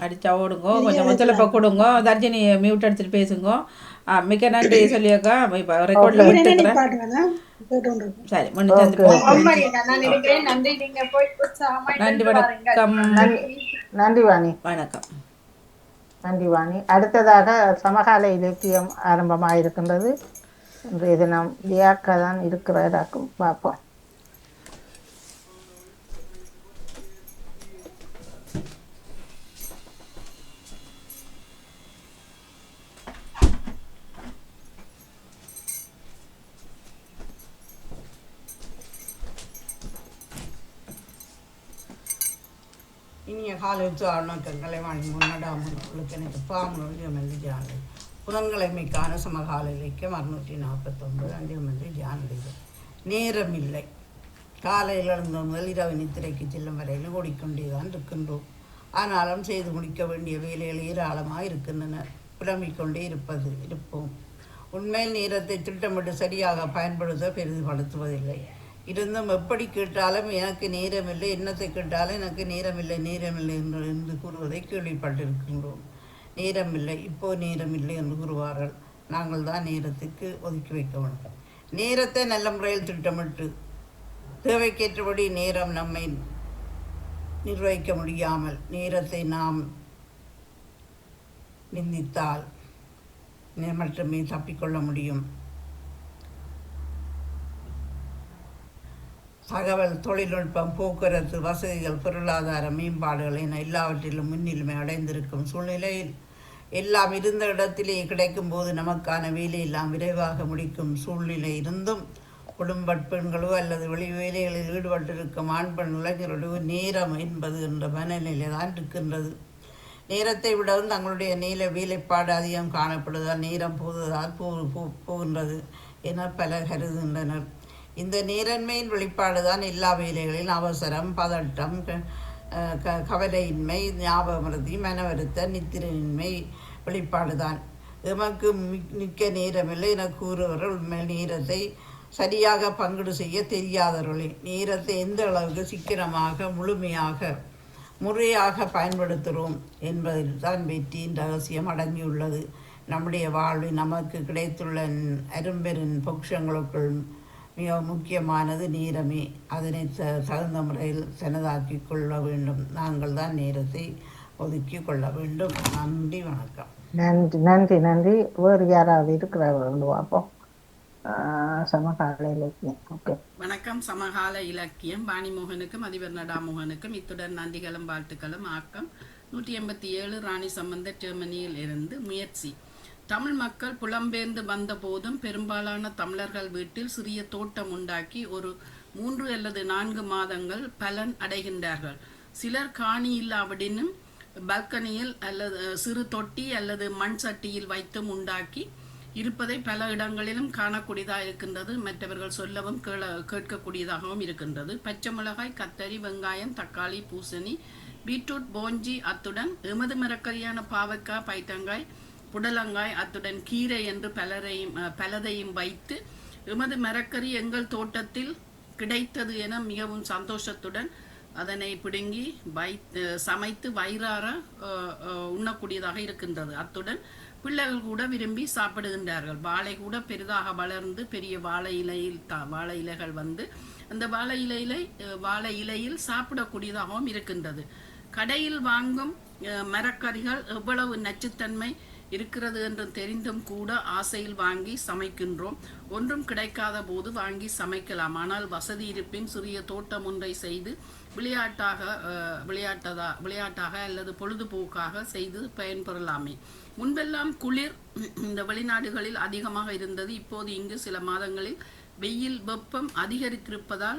அடிச்சா ஓடுங்கோ, கொஞ்சம் ஒத்துழைப்ப கொடுங்க. தர்ஜினி மியூட் எடுத்துட்டு பேசுங்க. மிக்க நன்றி சொல்லியாக்கா. இப்போ ரெக்கார்டில் விட்டுக்கிறேன். சரி, மண்ணு சந்திப்போம். நன்றி, வணக்கம். நன்றி வாணி. வணக்கம். நன்றி வாணி. அடுத்ததாக சமகால இலக்கியம் ஆரம்பமாயிருக்கின்றது. இன்றைய தினம் லியாக்கா தான் இருக்கிறதாக்கும், பார்ப்போம். இனிய காலத்து வணக்கங்களை வாணி முன்னடாமர்களுக்கு எனக்கு பாமுனொழியமல்லி ஜானடி புதன்கிழமைக்கான சமகால இலக்கியம் 649 அண்டியமல்லி ஜானடிகள். நேரமில்லை. காலையில் எழுந்த முதல் இரவு நித்திரைக்கு செல்லும் வரையிலும் ஓடிக்கொண்டே தான் இருக்கின்றோம். ஆனாலும் செய்து முடிக்க வேண்டிய வேலைகள் ஏராளமாக இருக்கின்றன. புலம்பிக்கொண்டே இருப்போம். உண்மையில் நேரத்தை திட்டமிட்டு சரியாக பயன்படுத்த பெரிதுபடுத்துவதில்லை. இருந்தும் எப்படி கேட்டாலும் எனக்கு நேரமில்லை, என்னத்தை கேட்டாலும் எனக்கு நேரமில்லை என்று கூறுவதை கேள்விப்பட்டிருக்கின்றோம். நேரமில்லை, இப்போ நேரமில்லை என்று கூறுவார்கள். நாங்கள் தான் நேரத்துக்கு ஒதுக்கி வைக்க வேண்டும். நேரத்தை நல்ல முறையில் திட்டமிட்டு தேவைக்கேற்றபடி நேரம் நம்மை நிர்வகிக்க முடியாமல் நேரத்தை நாம் நிந்தித்தால் மட்டுமே தப்பிக்கொள்ள முடியும். தகவல் தொழில்நுட்பம், போக்குவரத்து வசதிகள், பொருளாதார மேம்பாடுகள் என எல்லாவற்றிலும் முன்னிலுமை அடைந்திருக்கும் சூழ்நிலையில் எல்லாம் இருந்த இடத்திலே கிடைக்கும் போது நமக்கான வேலையெல்லாம் விரைவாக முடிக்கும் சூழ்நிலை இருந்தும் குடும்ப பெண்களோ அல்லது வெளி வேலைகளில் ஈடுபட்டிருக்கும் ஆண் பெண் இளைஞர்களோ நேரம் என்பது என்ற மனநிலை தான் இருக்கின்றது. நேரத்தை விடவும் தங்களுடைய வேலைப்பாடு அதிகம் காணப்படுவதால் நேரம் போகின்றது என பலர் கருதுகின்றனர். இந்த நேரன்மையின் வெளிப்பாடு தான் எல்லா வேலைகளிலும் அவசரம், பதட்டம், கவலையின்மை, ஞாபகமறதி, மனவருத்தம், நித்திரையின்மை வெளிப்பாடு தான். எமக்கு மிக்க நேரமில்லை என கூறுவர்கள் உண்மையில் நேரத்தை சரியாக பங்கீடு செய்ய தெரியாதவர்களே. நேரத்தை எந்த அளவுக்கு சிக்கனமாக முறையாக பயன்படுத்துகிறோம் என்பதில் தான் வெற்றியின் ரகசியம் அடங்கியுள்ளது. நம்முடைய வாழ்வில் நமக்கு கிடைத்துள்ள அரும்பெரும் பொக்ஷங்களுக்குள் மிக முக்கியமானது நேரமே. அதனை தகுந்த முறையில் தனதாக்கி கொள்ள வேண்டும். நாங்கள் தான் நேரத்தை ஒதுக்கி கொள்ள வேண்டும். நன்றி, வணக்கம். நன்றி நன்றி நன்றி. வேறு யாராவது இருக்கிறார்கள் பார்ப்போம். சமகால இலக்கியம். ஓகே, வணக்கம். சமகால இலக்கியம் பாணிமோகனுக்கும் அதிபர் நடாமோகனுக்கும் இத்துடன் நன்றிகளும் வாழ்த்துக்களும். ஆக்கம் 187 ராணி சம்பந்த ஜெர்மனியில் இருந்து. முயற்சி. தமிழ் மக்கள் புலம்பெயர்ந்து வந்த போதும் பெரும்பாலான தமிழர்கள் வீட்டில் சிறிய தோட்டம் உண்டாக்கி ஒரு 3 அல்லது 4 மாதங்கள் பலன் அடைகின்றார்கள். சிலர் காணி இல்லாவிடனும் பால்கனியில் அல்லது சிறு தொட்டி அல்லது மண் சட்டியில் வைத்தும் உண்டாக்கி இருப்பதை பல இடங்களிலும் காணக்கூடியதாக இருக்கின்றது. மற்றவர்கள் சொல்லவும் கேட்கக்கூடியதாகவும் இருக்கின்றது. பச்சை மிளகாய், கத்தரி, வெங்காயம், தக்காளி, பூசணி, பீட்ரூட், போஞ்சி, அத்துடன் எமது மரக்கறியான பாவக்காய், பைத்தங்காய், புடலங்காய், அத்துடன் கீரை என்று பலதையும் வைத்து எமது மரக்கறி எங்கள் தோட்டத்தில் கிடைத்தது என மிகவும் சந்தோஷத்துடன் அதனை பிடுங்கி சமைத்து வயிறார உண்ணக்கூடியதாக இருக்கின்றது. அத்துடன் பிள்ளைகள் கூட விரும்பி சாப்பிடுகின்றார்கள். வாழை கூட பெரிதாக வளர்ந்து பெரிய வாழை இலைகள் வந்து அந்த வாழை இலையில் சாப்பிடக்கூடியதாகவும் இருக்கின்றது. கடையில் வாங்கும் மரக்கறிகள் எவ்வளவு நச்சுத்தன்மை இருக்கிறது என்று தெரிந்தும் கூட ஆசையில் வாங்கி சமைக்கின்றோம். ஒன்றும் கிடைக்காத போது வாங்கி சமைக்கலாம். ஆனால் வசதி இருப்பின் சிறிய தோட்டம் ஒன்றை செய்து விளையாட்டாக அல்லது பொழுதுபோக்காக செய்து பயன்பெறலாமே. முன்பெல்லாம் குளிர் இந்த வெளிநாடுகளில் அதிகமாக இருந்தது. இப்போது இங்கு சில மாதங்களில் வெயில் வெப்பம் அதிகரித்திருப்பதால்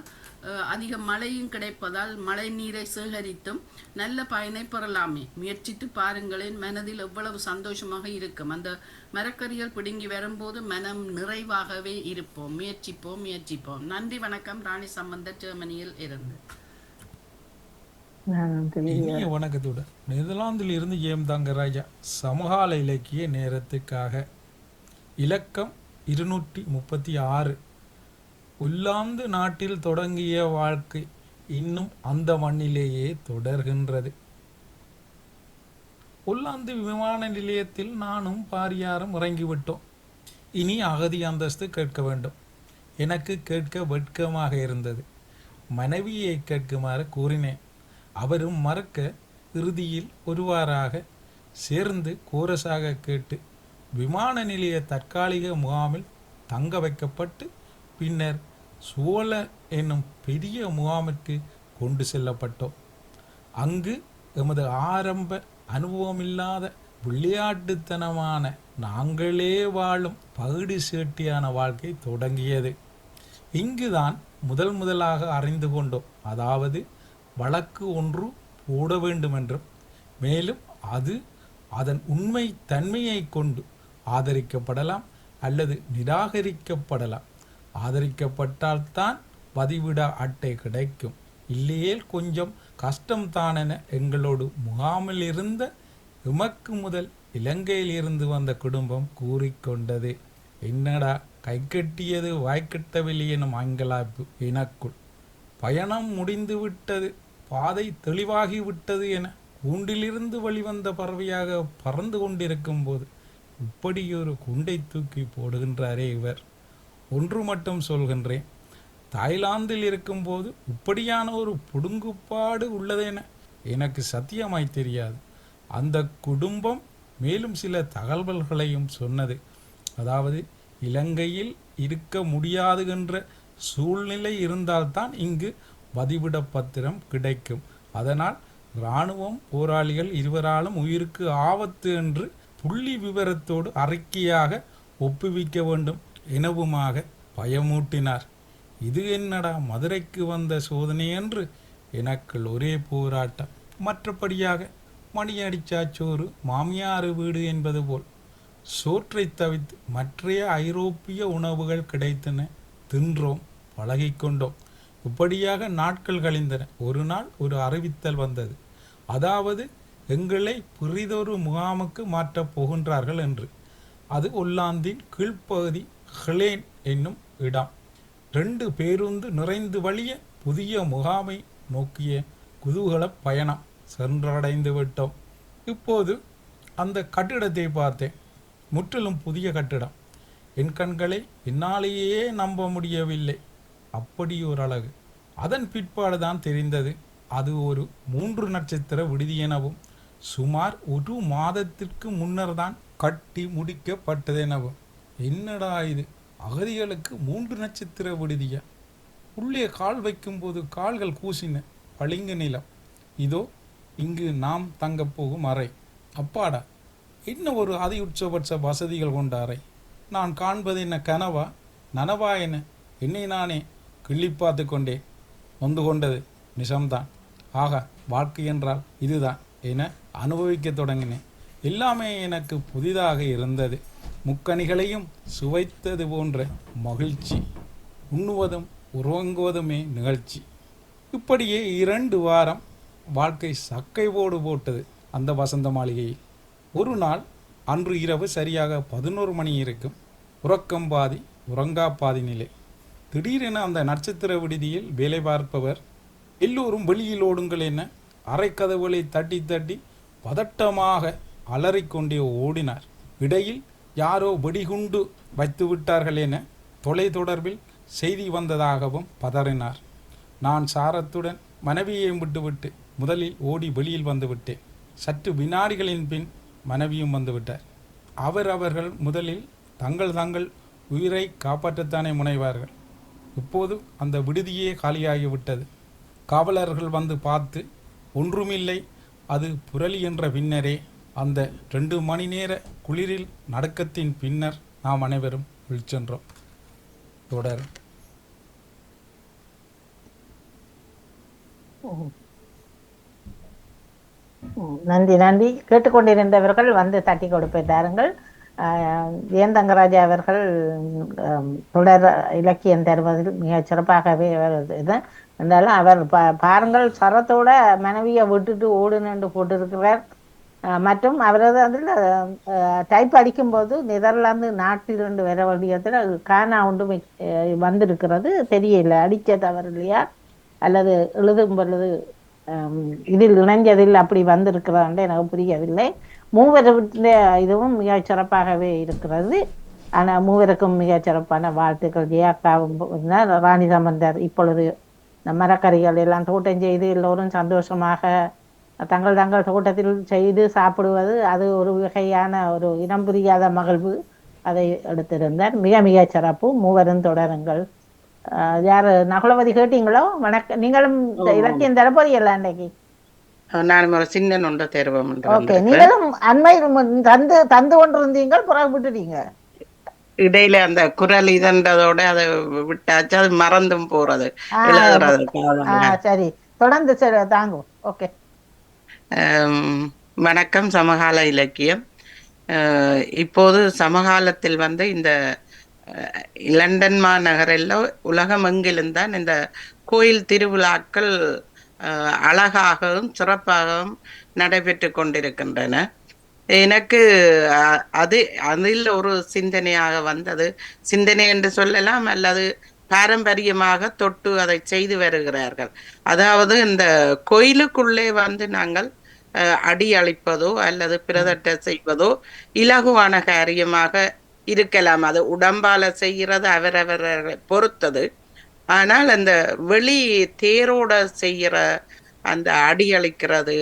அதிக மழையும் கிடைப்பதால் மழை நீரை சேகரித்தும் நல்ல பயனை பெறலாமே. முயற்சித்து பாருங்களேன், மனதில் எவ்வளவு சந்தோஷமாக இருக்கும். அந்த மரக்கறிகள் பிடுங்கி வரும்போது மனம் நிறைவாகவே இருப்போம். முயற்சிப்போம். நன்றி, வணக்கம். ராணி சம்பந்த ஜெர்மனியில் இருந்து. வணக்கத்துடன் நெதர்லாந்தில் இருந்து ஜேம் தங்கராஜா. சமகால இலக்கிய நேரத்துக்காக இலக்கம் 236. உள்ளாந்து நாட்டில் தொடங்கிய வாழ்க்கை இன்னும் அந்த மண்ணிலேயே தொடர்கின்றது. ஒல்லாந்து விமான நிலையத்தில் நானும் பாரியாரும் இறங்கிவிட்டோம். இனி அகதி அந்தஸ்து கேட்க வேண்டும். எனக்கு கேட்க வெட்கமாக இருந்தது. மனைவியை கேட்குமாறு கூறினேன். அவரும் மறுக்க, இறுதியில் ஒருவாறாக சேர்ந்து கோரஸாக கேட்டு விமான நிலைய தற்காலிக முகாமில் தங்க வைக்கப்பட்டு பின்னர் சோழ என்னும் பெரிய முகாமிற்கு கொண்டு செல்லப்பட்டோம். அங்கு எமது ஆரம்ப அனுபவமில்லாத விளையாட்டுத்தனமான நாங்களே வாழும் பகுடி சேட்டியான வாழ்க்கை தொடங்கியது. இங்குதான் முதலாக அறிந்து கொண்டோம், அதாவது வழக்கு ஒன்று போட வேண்டுமென்றும் மேலும் அது அதன் உண்மை தன்மையை கொண்டு ஆதரிக்கப்படலாம் அல்லது நிராகரிக்கப்படலாம். ஆதரிக்கப்பட்டால்தான் பதிவிட அட்டை கிடைக்கும், இல்லையேல் கொஞ்சம் கஷ்டம்தானென எங்களோடு முகாமில் இருந்த எமக்கு முதல் இலங்கையில் இருந்து வந்த குடும்பம் கூறிக்கொண்டது. என்னடா கை கட்டியது வாய்க்கட்டவில்லை எனும் அங்கலாய்ப்பு எனக்குள். பயணம் முடிந்து விட்டது, பாதை தெளிவாகி விட்டது என கூண்டிலிருந்து வெளிவந்த பறவையாக பறந்து கொண்டிருக்கும் போது இப்படியொரு குண்டை தூக்கி போடுகின்றாரே இவர். ஒன்று மட்டும் சொல்கின்றேன், தாய்லாந்தில் இருக்கும்போது இப்படியான ஒரு புடுங்குப்பாடு உள்ளதென எனக்கு சத்தியமாய் தெரியாது. அந்த குடும்பம் மேலும் சில தகவல்களையும் சொன்னது. அதாவது இலங்கையில் இருக்க முடியாது என்ற சூழ்நிலை இருந்தால்தான் இங்கு வதிவிட பத்திரம் கிடைக்கும். அதனால் இராணுவம் போராளிகள் இருவராலும் உயிருக்கு ஆபத்து என்று புள்ளி விவரத்தோடு அறிக்கையாக ஒப்புவிக்க வேண்டும் எனவுமாக பயமூட்டினார். இது என்னடா மதுரைக்கு வந்த சோதனை என்று எனக்குள் ஒரே போராட்டம். மற்றபடியாக மணியடிச்சாச்சோறு மாமியாறு வீடு என்பது போல் சோற்றை தவிர்த்து மற்றைய ஐரோப்பிய உணவுகள் கிடைத்தன. தின்றோம், பழகிக்கொண்டோம். இப்படியாக நாட்கள் கழிந்தன. ஒரு நாள் ஒரு அறிவித்தல் வந்தது, அதாவது எங்களை பிறிதொரு முகாமுக்கு மாற்றப் போகின்றார்கள் என்று. அது ஒல்லாந்தின் கீழ்ப்பகுதி ஹெலேன் என்னும் இடம். 2 பேருந்து நிறைந்து வழிய புதிய முகாமை நோக்கிய குதூகல பயணம் சென்றடைந்து விட்டோம். இப்போது அந்த கட்டிடத்தை பார்த்தேன். முற்றிலும் புதிய கட்டிடம். என் கண்களை என்னாலேயே நம்ப முடியவில்லை. அப்படி ஒரு அழகு. அதன் பிற்பாடுதான் தெரிந்தது அது ஒரு 3 நட்சத்திர விடுதி எனவும் சுமார் 1 மாதத்திற்கு முன்னர் தான் கட்டி முடிக்கப்பட்டதெனவும். என்னடா இது, அகதிகளுக்கு 3 நட்சத்திர விடுதியா? உள்ளே கால் வைக்கும்போது கால்கள் கூசின. பளிங்கு நிலம். இதோ இங்கு நாம் தங்கப் போகும் அறை. அப்பாடா, என்ன ஒரு அதி உச்சபட்ச வசதிகள் கொண்ட அறை. நான் காண்பது என்ன கனவா நனவா என என்னை நானே கிள்ளி பார்த்து கொண்டே நொந்து கொண்டது நிஜம்தான். ஆகா, வாழ்க்கை என்றால் இதுதான் என அனுபவிக்க தொடங்கினேன். எல்லாமே எனக்கு புதிதாக இருந்தது. முக்கணிகளையும் சுவைத்தது போன்ற மகிழ்ச்சி. உண்ணுவதும் உறங்குவதுமே நிகழ்ச்சி. இப்படியே 2 வாரம் வாழ்க்கை சக்கை போடு போட்டது அந்த வசந்த மாளிகையில். ஒரு நாள் அன்று இரவு சரியாக 11 மணி இருக்கும். உறக்கம் பாதி உறங்கா பாதி நிலை. திடீரென அந்த நட்சத்திர விடுதியில் வேலை பார்ப்பவர் எல்லோரும் வெளியில் ஓடுங்கள் என அரைக்கதவுகளை தட்டி தட்டி பதட்டமாக அலறிக்கொண்டே ஓடினார். இடையில் யாரோ வெடிகுண்டு வைத்து விட்டார்கள் என தொலைத்தொடர்பில் செய்தி வந்ததாகவும் பதறினார். நான் சாரத்துடன் மனைவியையும் விட்டுவிட்டு முதலில் ஓடி வெளியில் வந்துவிட்டேன். சற்று வினாடிகளின் பின் மனைவியும் வந்துவிட்டார். அவர்கள் முதலில் தங்கள் உயிரை காப்பாற்றத்தானே முனைவார்கள். இப்போது அந்த விடுதியே காலியாகிவிட்டது. காவலர்கள் வந்து பார்த்து ஒன்றுமில்லை, அது புரளி என்ற பின்னரே அந்த 2 மணி நேர குளிரில் நடுக்கத்தின் பின்னர் நாம் அனைவரும் உள்சென்றோம். தொடர். நன்றி நன்றி. கேட்டுக்கொண்டிருந்தவர்கள் வந்து தட்டி கொடுப்பை தாருங்கள். ஜெயந்தங்கராஜா அவர்கள் தொடர் இலக்கியம் தருவதில் மிக சிறப்பாகவே இருந்தாலும் அவர் பாருங்கள், சரத்தோட மனைவியை விட்டுட்டு ஓடுனு போட்டிருக்கிறார். மற்றும் அவரது அதில் டைப் அடிக்கும்போது நெதர்லாந்து நாட்டிலிருந்து வர வேண்டியதில் கானா ஒன்று வந்திருக்கிறது. தெரியல, அடித்த தவறு இல்லையா அல்லது எழுதும் பொழுது இதில் இணைஞ்சதில் அப்படி வந்திருக்கிறான்னு எனக்கு புரியவில்லை. மூவருடைய இதுவும் மிக சிறப்பாகவே இருக்கிறது. ஆனால் மூவருக்கும் மிக சிறப்பான வாழ்த்துக்கள். ஜெயாக்காவும் ராணி சம்பந்தர் இப்பொழுது இந்த மரக்கறிகள் எல்லாம் தோட்டம் செய்து எல்லோரும் சந்தோஷமாக தங்கள் தங்கள் தோட்டத்தில் செய்து சாப்பிடுவது அது ஒரு வகையான ஒரு இனம் புரியாத மகிழ்வு. அதை எடுத்திருந்தார். மிக மிக சிறப்பு. மூவரும் தொடருங்கள். யாரு நகுலவதி கேட்டீங்களோ? வணக்கம். நீங்களும் இலக்கியம் தரப்போறீங்களா அன்னைக்கு? நான் ஒரு சின்ன நொண்ட தேர்வம் ஓகே. நீங்களும் அண்மையில் தந்து தந்து கொண்டிருந்தீங்கள், பிறகு விட்டுட்டீங்க. இடையில அந்த குரல் இதன்றதோட அதை விட்டாச்சு, அது மறந்தும் போறது எழுதுறது. சரி, தொடர்ந்து சரி தாங்கும். ஓகே. வணக்கம். சமகால இலக்கியம். இப்போது சமகாலத்தில் வந்து இந்த லண்டன் மாநகரில் உலகம் எங்கிலும் தான் இந்த கோயில் திருவிழாக்கள் அழகாகவும் சிறப்பாகவும் நடைபெற்று கொண்டிருக்கின்றன. எனக்கு அதில் ஒரு சிந்தனையாக வந்தது. சிந்தனை என்று சொல்லலாம், அல்லது பாரம்பரியமாக தொட்டு அதை செய்து வருகிறார்கள். அதாவது இந்த கோயிலுக்குள்ளே வந்து நாங்கள் அடி அளிப்பதோ அல்லது பிரதட்ட செய்வதோ இலகுவான காரியமாக இருக்கலாம். அது உடம்பால செய்கிறது அவரவரை பொறுத்தது. ஆனால் அந்த வெளி தேரோட செய்யற அந்த அடி அளிக்கிறது,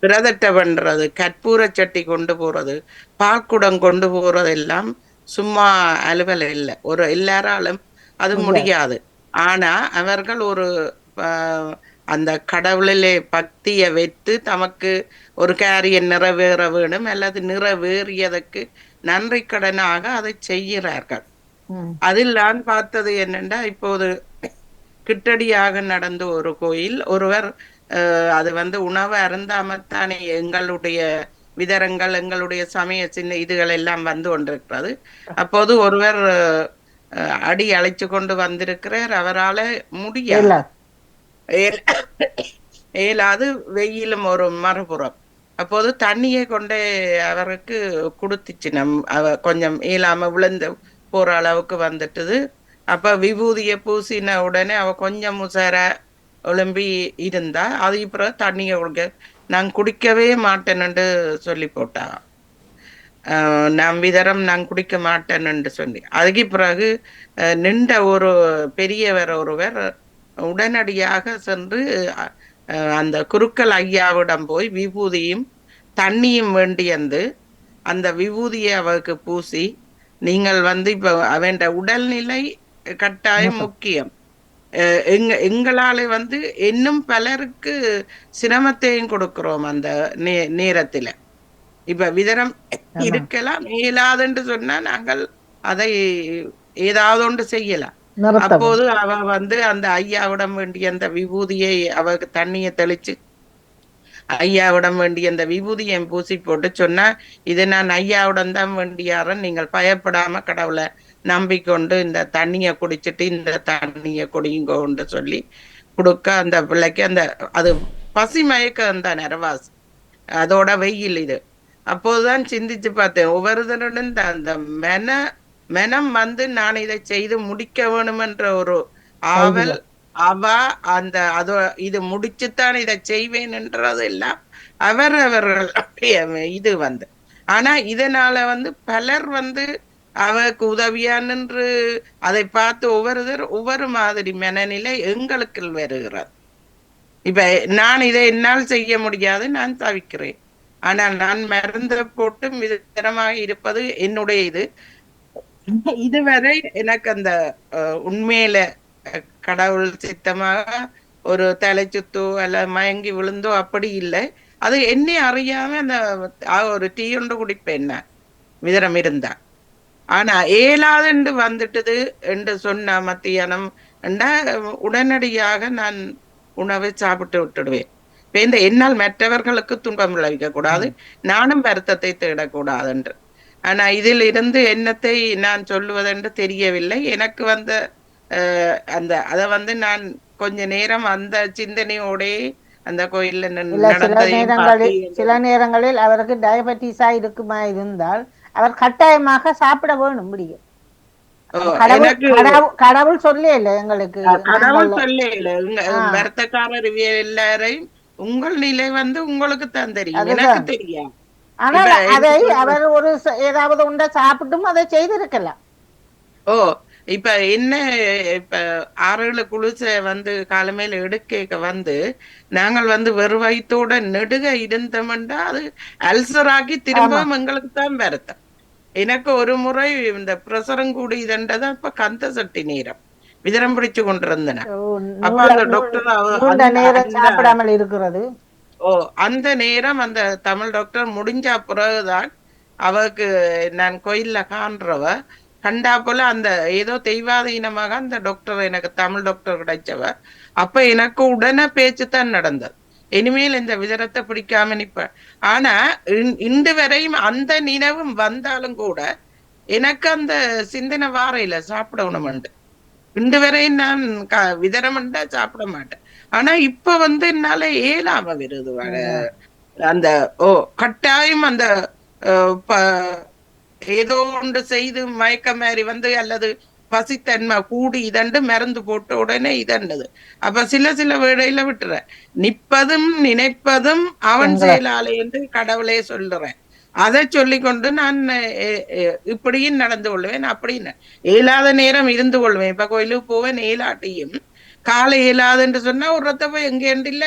பிரதட்ட பண்றது, கற்பூர சட்டி கொண்டு போறது, பாக்குடம் கொண்டு போறது எல்லாம் சும்மா அலுவல் இல்லை. ஒரு எல்லாராலும் அது முடியாது. ஆனா அவர்கள் ஒரு அந்த கடவுளிலே பக்தியை வைத்து தமக்கு ஒரு காரியம் நிறைவேற வேணும் அல்லது நிறைவேறியதற்கு நன்றி கடனாக அதை செய்கிறார்கள். அதில் நான் பார்த்தது என்னென்னா, இப்போது கிட்டடியாக நடந்த ஒரு கோயில், ஒருவர் அது வந்து உணவு அருந்தாமத்தானே எங்களுடைய விதரங்கள் எங்களுடைய சமய சின்ன இதுகள் எல்லாம் வந்து கொண்டிருக்கிறது. அப்போது ஒருவர் அடி அழைச்சு கொண்டு வந்திருக்கிறார். அவரால் முடியாது, ஏலாது, வெயிலும் ஒரு மறுபுறம். அப்போது தண்ணியை கொண்டே அவருக்கு கொடுத்துச்சு. கொஞ்சம் இயலாம விழுந்து போற அளவுக்கு வந்துட்டுது. அப்ப விபூதியை பூசின உடனே அவ கொஞ்சம் முசர ஒழும்பி இருந்தா. அதுக்கு பிறகு தண்ணியை கொடுக்க நான் குடிக்கவே மாட்டேன்னு சொல்லி போட்டா. நான் விதரம் நான் குடிக்க மாட்டேன்னு சொல்லி. அதுக்கு பிறகு நின்ற ஒரு பெரியவர் ஒருவர் உடனடியாக சென்று அந்த குருக்கள் ஐயாவிடம் போய் விபூதியும் தண்ணியும் வேண்டியந்து அந்த விபூதியை அவருக்கு பூசி, நீங்கள் வந்து இப்ப அவன் உடல்நிலை கட்டாயம் முக்கியம், எங்களால வந்து இன்னும் பலருக்கு சிரமத்தையும் கொடுக்கிறோம் அந்த நேரத்துல. இப்ப விதரம் இருக்கலாம், இயலாதுன்னு சொன்னா நாங்கள் அதை ஏதாவது ஒன்று செய்யலாம். அப்போது அவ வந்து அந்த ஐயாவிடம் வேண்டிய அந்த விபூதியை அவருக்கு தண்ணியை தெளிச்சு ஐயாவிடம் வேண்டிய அந்த விபூதியை பூசி போட்டு சொன்னா, இதை நான் ஐயாவிடம் தான் வேண்டியாரன், நீங்கள் பயப்படாம கடவுளை நம்பிக்கொண்டு இந்த தண்ணியை குடிச்சிட்டு இந்த தண்ணியை குடிங்கோன்னு சொல்லி கொடுக்க அந்த பிள்ளைக்கு அந்த அது பசி மயக்கம் தான் நரவாஸ், அதோட வெயில் இது. அப்போதுதான் சிந்திச்சு பார்த்தேன், ஒவ்வொருத்தருடன் அந்த மனம் வந்து நான் இதை செய்து முடிக்க வேணுமென்ற ஒரு ஆவல், அவ அந்த அதோ இது முடிச்சுத்தான் இதை செய்வேன் என்றது எல்லாம் அவர்கள் இது வந்து. ஆனா இதனால வந்து பலர் வந்து அவருக்கு உதவியா நின்று அதை பார்த்து ஒவ்வொரு மாதிரி மனநிலை எங்களுக்கு வருகிறது. இப்ப நான் இதை என்னால் செய்ய முடியாது, நான் தவிக்கிறேன். ஆனால் நான் மருந்து போட்டு மிதமாக இருப்பது என்னுடைய இது. இதுவரை எனக்கு அந்த உண்மையில கடவுள் சித்தமாக ஒரு தலை சுத்தோ அல்ல மயங்கி விழுந்தோ அப்படி இல்லை. அது என்னை அறியாம அந்த ஒரு டீ ஒன்று குடிப்பேன் என்ன விதரம் இருந்தா. ஆனா ஏலாதென்று வந்துட்டது என்று சொன்ன மத்தியானம் உடனடியாக நான் உணவை சாப்பிட்டு விட்டுடுவேன். என்னால் மற்றவர்களுக்கு துன்பம் விளைவிக்க கூடாது, நானும் வருத்தத்தை தேடக்கூடாது என்று. ஆனா இதில் இருந்து என்னத்தை நான் சொல்லுவதென்று தெரியவில்லை. எனக்கு வந்த அந்த அதை வந்து நான் கொஞ்ச நேரம் அந்த சிந்தனையோட அந்த கோயில்ல சில நேரங்களில் அவருக்கு டயபெட்டிஸா இருக்குமா இருந்தால் அவர் கட்டாயமாக சாப்பிட வேணும் முடியும். ஓ, கடவுள் எனக்கு கடவுள் சொல்லல இல்ல எங்களுக்கு. கடவுள் நாங்கள் சொல்ல இல்ல ஆ வருத்தக்காரர் எல்லாரையும் உங்கள் நிலை வந்து உங்களுக்கு தான் தெரியும், எனக்கு அதுதான். தெரியும். இப்ப ஆனால் அதை எனக்கு அவர் ஒரு ஏதாவது உண்டை சாப்பிட்டும் அதை செய்திருக்கலாம். ஓ, இப்ப என்ன, இப்ப 6 குளிச வந்து காலமேல எடுக்க வந்து நாங்கள் வந்து வெறு வயித்தோட நெடுக இருந்தோம்டா அது அல்சராக்கி ஆமா. திரும்பவும் எங்களுக்கு தான் வருத்தம். எனக்கு ஒரு முறை இந்த பிரசரம் கூடி இதண்டதான் இப்ப கந்த சட்டி நேரம் விதரம் பிடிச்சு கொண்டிருந்தன. ஓ, அப்ப நீள அந்த நீ- டாக்டர் நீண்ட அந்த நேரம் அந்த சாப்பிடாமல் இருக்கிறது. ஓ, அந்த நேரம் அந்த தமிழ் டாக்டர் முடிஞ்ச பிறகுதான் அவருக்கு நான் கோயில்ல காண்றவ கண்டா போல அந்த ஏதோ தெய்வாதீனமாக அந்த டாக்டர் எனக்கு தமிழ் டாக்டர் கிடைச்சவ. அப்ப எனக்கு உடனே பேச்சு தான் நடந்தது, இனிமேல் இந்த விதரத்தை பிடிக்காம நிப்ப. ஆனா இன்று வரையும் அந்த நினைவும் வந்தாலும் கூட எனக்கு அந்த சிந்தனை வாரையில சாப்பிடணும்ண்டு. இன்று வரையும் நான் விதரம்ண்டா சாப்பிட மாட்டேன். ஆனா இப்ப வந்து என்னால ஏலாம வருது அந்த ஓ கட்டாயம் அந்த ஏதோ ஒன்று செய்து மயக்க மாதிரி வந்து அல்லது பசித்தன்மை கூடி இதண்டு மருந்து போட்ட உடனே இதண்டது. அப்ப சில வேளையில விட்டுறேன், நிற்பதும் நினைப்பதும் அவன் செயலாலே என்று கடவுளே சொல்லுறேன். அதை சொல்லி கொண்டு நான் இப்படியும் நடந்து கொள்வேன், அப்படின்னு இயலாத நேரம் இருந்து கொள்வேன். இப்ப கோயிலுக்கு போவேன், இயலாட்டியும் காலை இயலாதுன்னு சொன்னா ஒரு ரத்த போய் எங்கேண்டில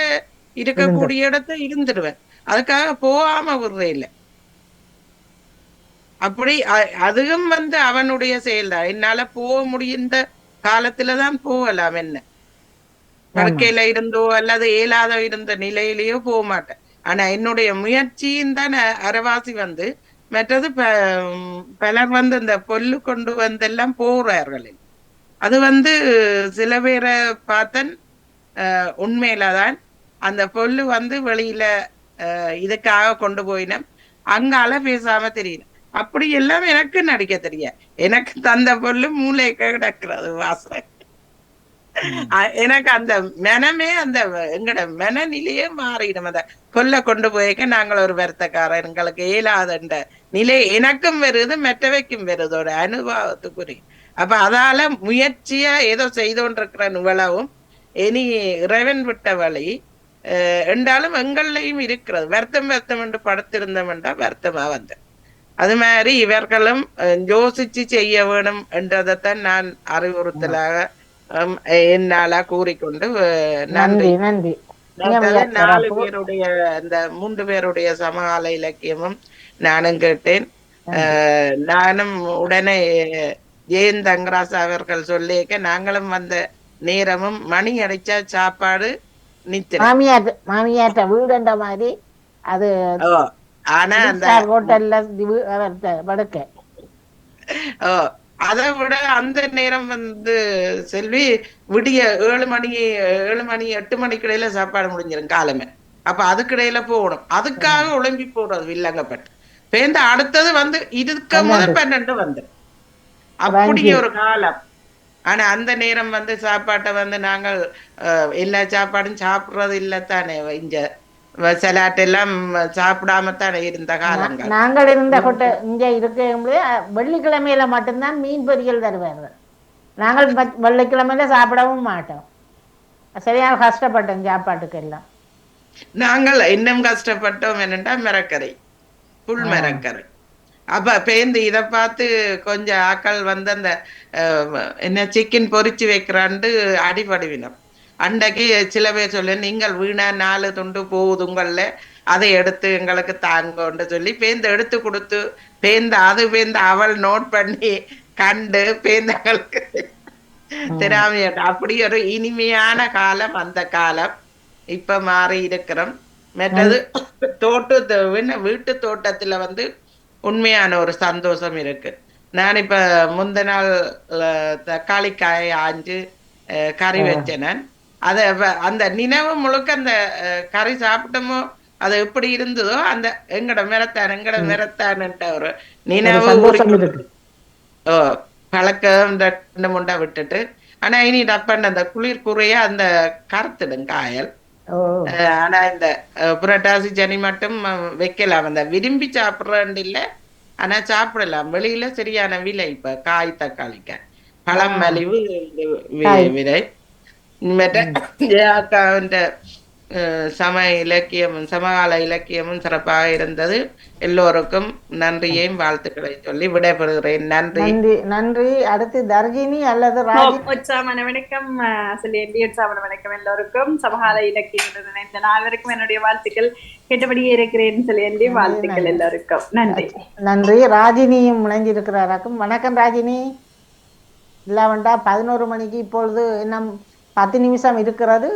இருக்கக்கூடிய இடத்த இருந்துடுவேன். அதுக்காக போகாம விடுறேன் இல்லை. அப்படி அதுவும் வந்து அவனுடைய செயல்தான். என்னால போக முடிந்த காலத்துலதான் போகலாம், என்ன படுக்கையில இருந்தோ அல்லது இயலாத இருந்த நிலையிலேயோ போக மாட்டேன். ஆனா என்னுடைய முயற்சியும் தான் அரைவாசி வந்து மற்றது பலர் வந்து இந்த பொல்லு கொண்டு வந்தெல்லாம் போறார்கள். அது வந்து சில பேரை பார்த்தன் உண்மையிலதான் அந்த பொல்லு வந்து வெளியில இதுக்காக கொண்டு போயினோம், அங்கால பேசாம தெரியல. அப்படி எல்லாம் எனக்கு நடிக்க தெரியாது. எனக்கு தந்த பொல்லு மூளை கிடக்கிறது வாசனை. எனக்கு அந்த மனமே அந்த எங்கட மனநிலையே மாறிடும். அந்த கொல்ல கொண்டு போய்க்க நாங்கள் ஒரு வருத்தக்காரர், எங்களுக்கு இயலாதன்ற நிலை எனக்கும் வருது, மற்றவைக்கும் வருது, ஒரு அனுபவத்துக்குரிய. அப்ப அதால முயற்சியா ஏதோ செய்து கொண்டிருக்கிற இவ்வளவும் இனி இறைவன் விட்ட வழி என்றாலும் எங்கள்லையும் இருக்கிறது. வருத்தம் என்று படுத்திருந்தோம் என்றால் வருத்தமா வந்து அது மாதிரி இவர்களும் யோசிச்சு செய்ய வேணும் என்றதைத்தான் நான் அறிவுறுத்தலாக என்னால கூறிக்கொண்டு நன்றி. நன்றி. 4 பேருடைய இந்த 3 பேருடைய சமகால இலக்கியமும் நானும் கேட்டேன். நானும் உடனே ஜெயன் தங்கராசு அவர்கள் சொல்லிக்க நாங்களும் வந்த நேரமும் மணி அடிச்சா சாப்பாடு நித்திரம் மாமியாட்ட வீடுன்ற மாதிரி அது. ஆனா அந்த ஹோட்டல்ல படுக்க அதை விட அந்த நேரம் வந்து செல்வி விடிய 7 மணி 8 மணிக்கு இடையில சாப்பாடு முடிஞ்சிடும் காலமே. அப்ப அதுக்கிடையில போகணும், அதுக்காக உழம்பி போறது வில்லங்கப்பட்டு பேருந்து அடுத்தது வந்து இதுக்கு முதல் 12 வந்துடும், அப்படி ஒரு காலம். ஆனா அந்த நேரம் வந்து சாப்பாட்டை வந்து நாங்கள் எல்லா சாப்பாடும் சாப்பிடுறது இல்லத்தானே, இங்க சிலாட்டெல்லாம் சாப்பிடாமத்தானே இருந்த காலங்கள். நாங்கள் இருந்த இங்க இருக்கும்போது வெள்ளிக்கிழமையில மட்டும்தான் மீன் பொரியல் தருவார்கள். நாங்கள் வெள்ளிக்கிழமையில சாப்பிடவும் மாட்டோம். சரியான கஷ்டப்பட்டோம் சாப்பாட்டுக்கு எல்லாம். நாங்கள் இன்னும் கஷ்டப்பட்டோம் என்னட்டா மிரக்கரை, புல் மிரக்கரை. அப்ப பேந்து இதை பார்த்து கொஞ்சம் ஆக்கள் வந்து அந்த என்ன சிக்கன் பொரிச்சு வைக்கிறான்ட்டு அடிபடுவினோம். அன்றைக்கு சில பேர் சொல்லு, நீங்கள் வீணா 4 துண்டு போகுது உங்கள, அதை எடுத்து எங்களுக்கு தாங்கன்னு சொல்லி பேந்து எடுத்து கொடுத்து பேந்து அவள் நோட் பண்ணி கண்டு பேந்தங்களுக்கு திராமிய. அப்படி ஒரு இனிமையான காலம் அந்த காலம். இப்ப மாறி இருக்கிறோம். மற்றது வீட்டு தோட்டத்துல வந்து உண்மையான ஒரு சந்தோஷம் இருக்கு. நான் இப்ப முந்த நாள் தக்காளிக்காயை ஆஞ்சு கறி வச்சேன். அத அந்த நினைவு முழுக்க அந்த கறி சாப்பிட்டோமோ அது எப்படி இருந்ததோ அந்த எங்கட மிரத்தான்ன்ற ஒரு நினைவு பழக்கம் 2 முண்டா விட்டுட்டு. ஆனா இனி டப்பன் அந்த குளிர் குறைய அந்த கருத்துடும் காயல். ஆனா இந்த புரட்டாசி சனி மட்டும் வைக்கலாம், அந்த விரும்பி சாப்பிடுறேன் இல்ல, ஆனா சாப்பிடலாம். வெளியில சரியான விலை இப்ப காய் தக்காளிக்காய். பழம் மலிவு தாய் விலை மற்ற ஜெயாக்காவின் சம இலக்கியமும் சமகால இலக்கியமும் சிறப்பாக இருந்தது. எல்லோருக்கும் நன்றியையும் வாழ்த்துக்களை சொல்லி விடைபெறுகிறேன். நன்றி. நன்றி நன்றி. அடுத்து தர்ஜினி அல்லது ராஜி. உற்சாகமான வணக்கம் சொல்லி உற்சாகமான வணக்கம் எல்லோருக்கும். சமகால இலக்கியம் இந்த நால்வருக்கும் என்னுடைய வாழ்த்துக்கள். கேட்டபடியே இருக்கிறேன் சொல்லி வாழ்த்துக்கள் எல்லோருக்கும். நன்றி நன்றி. ராஜினியும் இணைஞ்சிருக்கிறாராக்கும். வணக்கம் ராஜினி. இல்லாவண்டா 11 மணிக்கு இப்பொழுது இன்னும் 10 நிமிஷம் இருக்கிறது.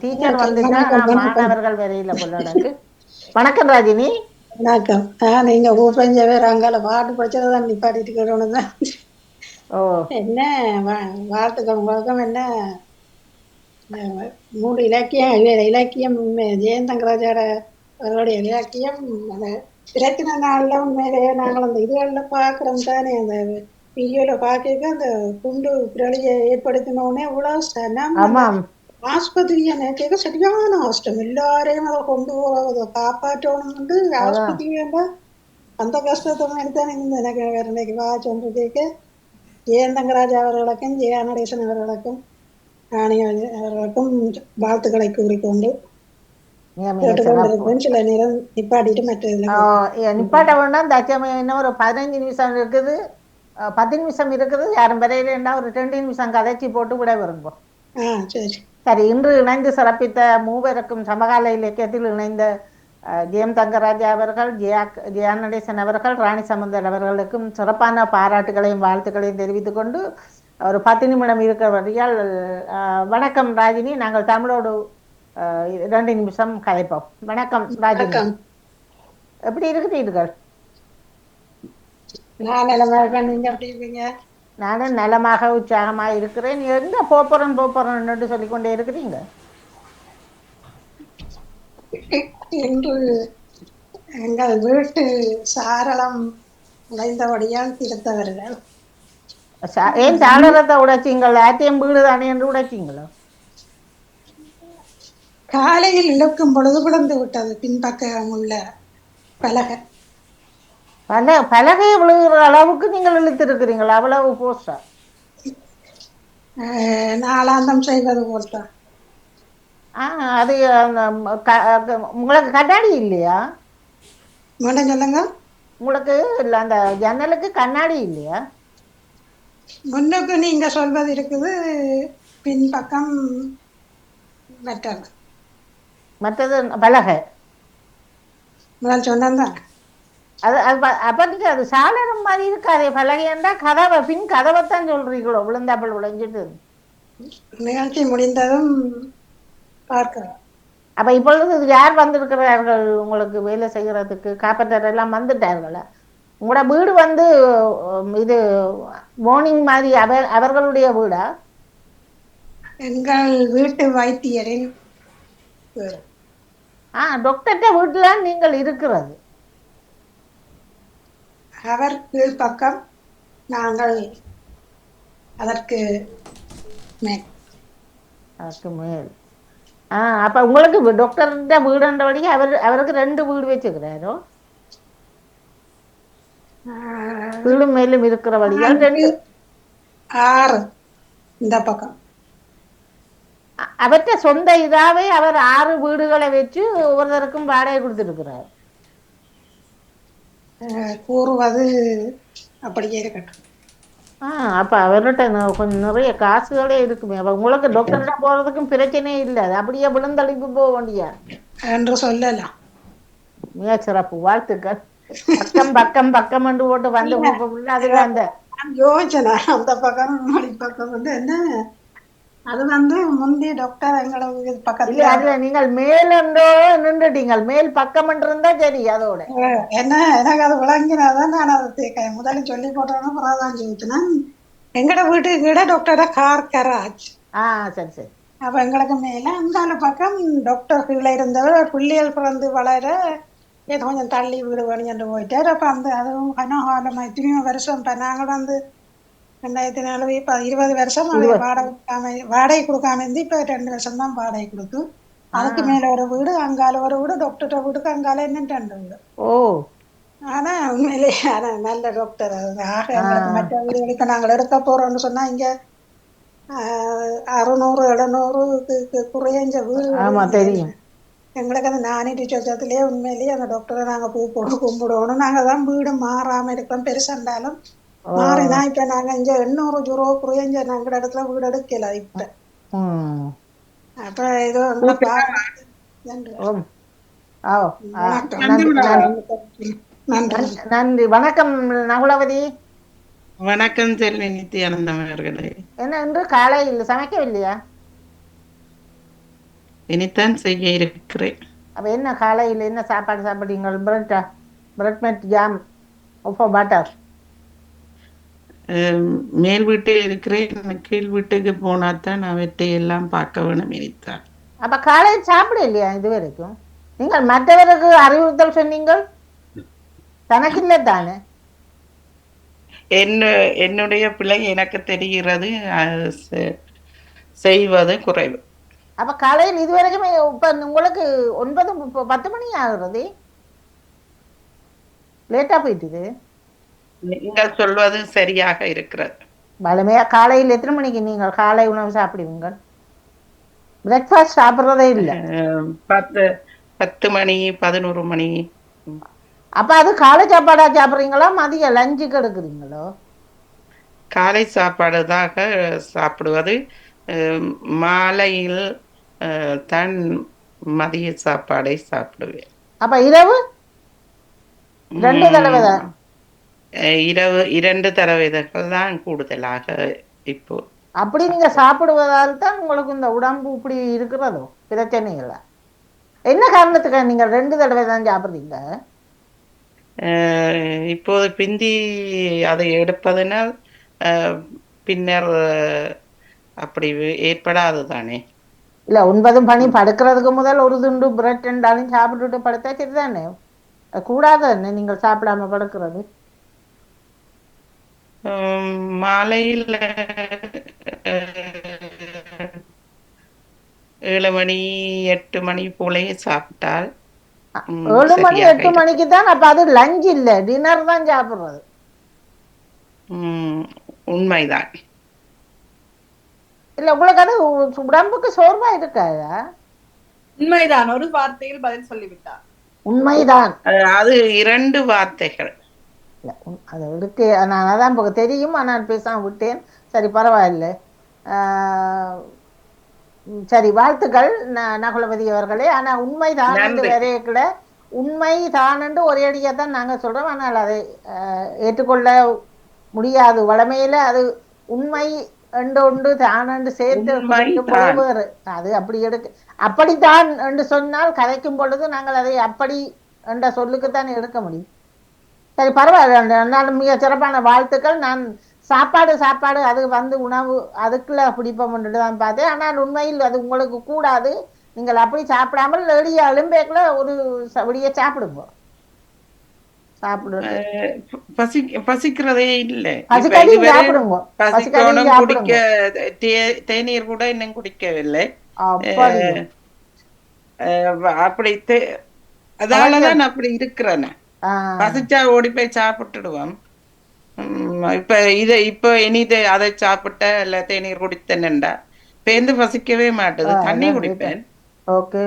டீச்சர் வந்துட்டா மாணவர்கள் வரையில பொல்லாடக்கு. வணக்கம் ராஜினி. வணக்கம். நீங்க கூப்பிஞ்ச பேர் அங்கால பாட்டு படிச்சதான் நிப்பாட்டிட்டு இருக்கிறோன்னு. ஓ என்ன வாழ்த்துக்கள் வழக்கம். என்ன 3 இலக்கியம் ஜெயந்தங்கராஜார அவருடைய இலக்கியம் அந்த பிரச்சனை நாள்ல உண்மையிலே நாங்கள் அந்த இதுகளில் பார்க்குறோம் தானே. அந்த வீடியோல பார்க்க அந்த குண்டு பிரளியை ஏற்படுத்தினோடனே இவ்வளவு ஆஸ்பத்திரியை கேட்க சரியான கஷ்டம். எல்லாரையும் அதை கொண்டு போக காப்பாற்றணும்னு ஆஸ்பத்திரி வேண்டாம். அந்த கஷ்டத்தை மாதிரி தான் இருந்தது எனக்கு. வேற இன்னைக்கு வாட்சொன்று கேட்க ஜெயந்தங்கராஜ் அவர்களுக்கும் ஜெயா நடேசன் அவர்களுக்கும் ராணி அவர்களுக்கும் வாழ்த்துக்களை கூறிக்கொண்டு சில நேரம் நிப்பாட்டிட்டு மற்ற நிப்பாட்ட வேண்டாம். தச்சமயம் இன்னும் ஒரு 15 நிமிஷம் இருக்குது, 10 நிமிஷம் இருக்குது. யாரும் வரையிலா ஒரு 2 நிமிஷம் கதைச்சி போட்டு விட விரும்பும். சரி. இன்று இணைந்து சிறப்பித்த மூவருக்கும் சமகால இலக்கியத்தில் இணைந்த ஜெயம் தங்கராஜா அவர்கள், ஜெயா நடேசன் அவர்கள், ராணி சம்பந்தர் அவர்களுக்கும் சிறப்பான பாராட்டுகளையும் வாழ்த்துக்களையும் தெரிவித்துக் கொண்டு ஒரு 10 நிமிடம் இருக்கிறபடியால் வணக்கம் ராஜினி. நாங்கள் தமிழோடு 2 நிமிஷம் கதைப்போம். வணக்கம் ராஜினி. எப்படி இருக்கிறீர்கள்? நானும் நலமாக உற்சாகமாக இருக்கிறேன். எங்க போறோன்னு சொல்லிக்கொண்டே இருக்கிறீங்க. இன்று எங்கள் வீட்டு சாரளம் உடைந்தபடியால் திருத்தவர்கள். ஏன் சாளரத்தை உடைச்சிங்கள்? ஆத்தியம் வீடு தானே என்று உடைச்சிங்களோ? காலையில் இழுக்கும் பொழுது விழுந்து விட்டது பின்பக்கம் உள்ள பலகை. பலகையை விழுகிற அளவுக்கு நீங்கள் இழுத்திருக்கிறீங்களா? அவ்வளவு போஸ்டா? நாளாந்தம் செய்வது போல்தான். அது உங்களுக்கு கண்ணாடி இல்லையா? சொல்லுங்க. உங்களுக்கு இல்லை அந்த ஜன்னலுக்கு கண்ணாடி இல்லையா? முன்னுக்கு நீங்க சொல்வது இருக்குது, பின்பக்கம் மற்றது பலகை. முதல் சொன்னதான் அது அப்படி அது சாளரம் மாதிரி இருக்காதே பலகைண்டா. கதவை பின் கதவைத்தான் சொல்றீங்களோ? விழுந்தாப்பல் விளைஞ்சிட்டு நிகழ்ச்சி முடிந்ததும் பார்க்கிறோம். அப்ப இப்பொழுது யார் வந்திருக்கிறார்கள் உங்களுக்கு வேலை செய்யறதுக்கு? காப்பட்டர் எல்லாம் வந்துட்டார்களா? உங்களோட வீடு இது மார்னிங் மாதிரி அவர்களுடைய வீடா? எங்கள் வீட்டு வைத்தியரின் டாக்டர்கிட்ட வீட்டுல நீங்கள் இருக்கிறது. அவர் கீழ்பக்கம், நாங்கள் அதற்கு மேல். அப்ப உங்களுக்கு டாக்டர்கிட்ட வீடுன்றபடி அவருக்கு 2 வீடு வச்சுக்கிறாரோ? வீடு மேலும் இருக்கிற வழியால் 6 இந்த பக்கம். அவற்ற சொந்த இதாவே அவர் 6 வீடுகளை வச்சு ஒவ்வொருத்தருக்கும் வாடகை கொடுத்துருக்கிறார். கூறுவது அப்படியே இருக்கட்டும். அப்ப அவர்கிட்ட கொஞ்சம் நிறைய காசுகளே இருக்குமே. உங்களுக்கு டாக்டர்கிட்ட போறதுக்கும் பிரச்சனையே இல்லை. அது அப்படியே விழுந்தளிப்பு போக வேண்டியா என்று சொல்லலாம். மிக சிறப்பு, வாழ்த்துக்கள். பக்கம் பக்கம் என்று போட்டு வந்து அதுல அந்த யோசனை அந்த பக்கம் பக்கம் என்ன அது முந்தைய டாக்டர் எங்களுக்கு பக்கத்துல. அதுல நீங்கள் மேலண்டோ நின்றுட்டீங்கள். மேல் பக்கம் இருந்தா சரி. அதோட என்ன எனக்கு அது விளங்கினாதான் நான் அதை முதல்ல சொல்லி போட்டோன்னு பிறகுதான் சொல்லிச்சுனேன். எங்கட வீட்டுக்கு டாக்டரோட கார் கராஜ். சரி சரி. அப்ப எங்களுக்கு மேல அந்த பக்கம் டாக்டர் கீழே இருந்தவர் பிள்ளைகள் பிறந்து வளர ஏதோ கொஞ்சம் தள்ளி வீடு வணிஞ்சு போயிட்டார். அப்ப அதுவும் கனகாலம் எத்தனையோ வருஷம். இப்ப நாங்கள் 2004 இப்ப 20 வருஷம் வாடகை கொடுக்காம இருந்து இப்ப 2 வருஷம் தான் வாடகை கொடுத்து. அதுக்கு மேல ஒரு வீடு, அங்கால ஒரு வீடு, டாக்டர் வீட்டுக்கு அங்கால என்ன 2 வீடு. ஆனா உண்மையிலே ஆனா நல்ல டாக்டர். ஆக எங்களுக்கு மற்ற வீடுகளுக்கு நாங்கள் எடுக்க போறோம்னு சொன்னா இங்க 600 700 குறைஞ்ச வீடுகளும் ஆமா இல்லை. தெரியும். எங்களுக்கு அந்த நானூற்றி சொச்சத்திலே உண்மையிலேயே அந்த டாக்டரை நாங்கள் பூ போட்டு கும்பிடணும். நாங்கள் தான் வீடு மாறாமல் இருக்கிறோம். பெருசாண்டாலும் மாறினா இப்ப நாங்க இங்க 800 ரூபா குறைஞ்ச நாங்கள் இடத்துல வீடு எடுக்கல இப்ப. அப்ப ஏதோ நன்றி. நன்றி. வணக்கம் நகுலவதி. வணக்கம் செல்வி நித்யானந்தம் அவர்களே. என்ன இன்று காலையில் சமைக்கவில்லையா? இனித்தான் செய்ய இருக்கிறேன். அப்ப என்ன காலையில் என்ன சாப்பாடு சாப்பிட்டீங்க? பிரெட் மெட் ஜாம் பட்டர். மேல் வீட்டில் இருக்கிறேன். கீழ் வீட்டுக்கு போனாதான் அவற்றை எல்லாம் பார்க்க வேணும். இனித்தான். அப்ப காலையில் சாப்பிட இல்லையா இது வரைக்கும்? நீங்கள் மற்றவருக்கு அறிவுறுத்தல் சொன்னீங்கள், தனக்கு இல்லை தானே? என்னுடைய பிள்ளை எனக்கு தெரிகிறது, செய்வது குறைவு. அப்ப காலையில் இதுவரைக்குமே இப்ப உங்களுக்கு 9 10 மணி ஆகுறது, லேட்டா போயிட்டுது. நீங்கள் சொல்வது சரியாக இருக்கிறது. வளமையா காலையில் எத்தனை மணிக்கு நீங்கள் காலை உணவு சாப்பிடுவீங்க? பிரேக்ஃபாஸ்ட் சாப்பிட்றதே இல்லை. 10 மணி 11 மணி. அப்ப அது காலை சாப்பாடா சாப்பிட்றீங்களா, மதிய லஞ்சுக்கு எடுக்கிறீங்களோ? காலை சாப்பாடுதாக சாப்பிடுவது. மாலையில் தான் மதிய சாப்பாடை சாப்பிடுவேன். அப்ப இரவு 2 தடவை தான்? இரவு 2 தடவைகள் தான் கூடுதலாக இப்போ. அப்படி நீங்க சாப்பிடுவதால் தான் உங்களுக்கு இந்த உடம்பு இப்படி இருக்கிறதோ? பிரச்சனை இல்லை. என்ன காரணத்துக்காக நீங்க 2 தடவை தான் சாப்பிடுறீங்க? இப்போது பிந்தி அதை எடுப்பதனால் பின்னர் அப்படி ஏற்படாது தானே. இல்ல 9 மணி படுக்கிறதுக்கு முதல் ஒரு துண்டு பிரெட் ரெண்டாலும் சாப்பிட்டுட்டு படுத்தா சரிதானே? கூடாது நீங்கள் சாப்பிடாம படுக்கிறது. மாலையில் 7 மணி 8 மணி போலே சாப்பிட்டால் 7 மணி 8 மணிக்கு தான். அப்ப அது லஞ்ச் இல்ல, டின்னர் தான் சாப்பிடுறது. உண்மைதான். இல்ல உங்களுக்கு அது உடம்புக்கு சோர்வா இருக்காதா? உண்மைதான். ஒரு வார்த்தையில் பதில் சொல்லிவிட்டார். உண்மைதான். அது 2 வார்த்தைகள். அது இருக்கு, நான் அதான் தெரியும், ஆனால் பேசாம விட்டேன். சரி, பரவாயில்லை. சரி, வாழ்த்துக்கள் நகுலவதி அவர்களே. ஆனா உண்மைதான் வரையக்கூட உண்மைதான் என்று ஒரே அடியா தான் நாங்க சொல்றோம். ஆனால் அதை ஏற்றுக்கொள்ள முடியாது. வளமையில அது உண்மை ஒன்று தானென்று சேர்த்து வேறு. அது அப்படி அப்படித்தான் என்று சொன்னால் கதைக்கும் பொழுது நாங்கள் அதை அப்படி என்ற சொல்லுக்குத்தான் எடுக்க முடியும். சரி, பரவாயில்ல. மிக சிறப்பான வாழ்த்துக்கள். நான் சாப்பாடு அது உணவு அதுக்குள்ள பிடிப்போம்னு தான் பார்த்தேன். ஆனால் உண்மையில் அது உங்களுக்கு கூடாது. நீங்கள் அப்படி சாப்பிடாமல் எளியாலும் பேக்கல ஒரு விடிய சாப்பிடுங்க. பசிக்கிறதே இல்லை. தேநீர் கூட இன்னும் குடிக்கவில்லை. அப்படி அதனாலதான் அப்படி இருக்கிறேன். பசிச்சா ஓடி போய் சாப்பிட்டுடுவோம். இப்ப இனிது அதை சாப்பிட்ட இல்ல தேநீர் குடித்தேன்டா பேருந்து பசிக்கவே மாட்டது. தண்ணி குடிப்பேன். ஓகே,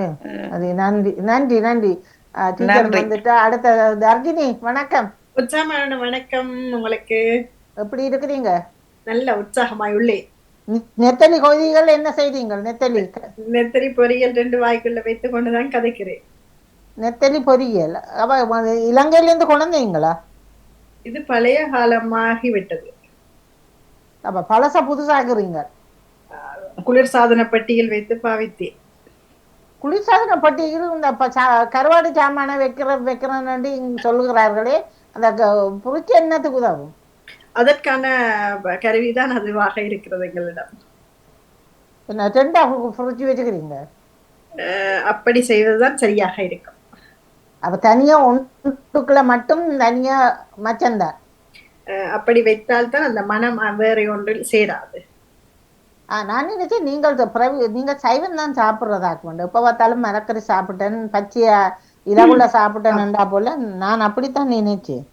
நன்றி நன்றி நன்றி. அடுத்த தர்ஜினி, வணக்கம். உற்சாகமான வணக்கம் உங்களுக்கு. எப்படி இருக்கிறீங்க? நல்ல உற்சாகமாய் உள்ளே. நெத்தலி கொதிகள் என்ன செய்தீங்க? நெத்தலி பொரியல் 2 வாய்க்குள்ள வைத்துக் கொண்டுதான் கதைக்கிறேன். நெத்தலி பொரியல் இலங்கையில இருந்து கொண்டு வந்தீங்களா? இது பழைய காலமாகி விட்டது. அப்ப பழச புதுசாக்குறீங்க. குளிர்சாதன பட்டியில் வைத்து பாவித்தேன். குளிர்சாதன பட்டியில் இந்த கருவாடு சாமான வைக்கிறேன்னு சொல்லுகிறார்களே, அந்த புரிச்சு என்னத்துக்கு உதவும்? அதற்கான கருவிதான் அதுவாக இருக்கிறது எங்களிடம். என்ன 2 புரிச்சு வச்சுக்கிறீங்க? அப்படி செய்வதுதான் சரியாக இருக்கும். அப்ப தனியா ஒன்றுக்குள்ள மட்டும் தனியா மச்சந்தான். அப்படி வைத்தால்தான் அந்த மனம் வேற ஒன்றில் சேராது. நான் நினைச்சேன் நீங்கள் சைவம் தான் சாப்பிட்றதாக்க வேண்டும். எப்ப பார்த்தாலும் மரக்கறி சாப்பிட்டேன், பச்சையா இரவுல சாப்பிட்டேன்டா போல நான் அப்படித்தான் நினைச்சேன்.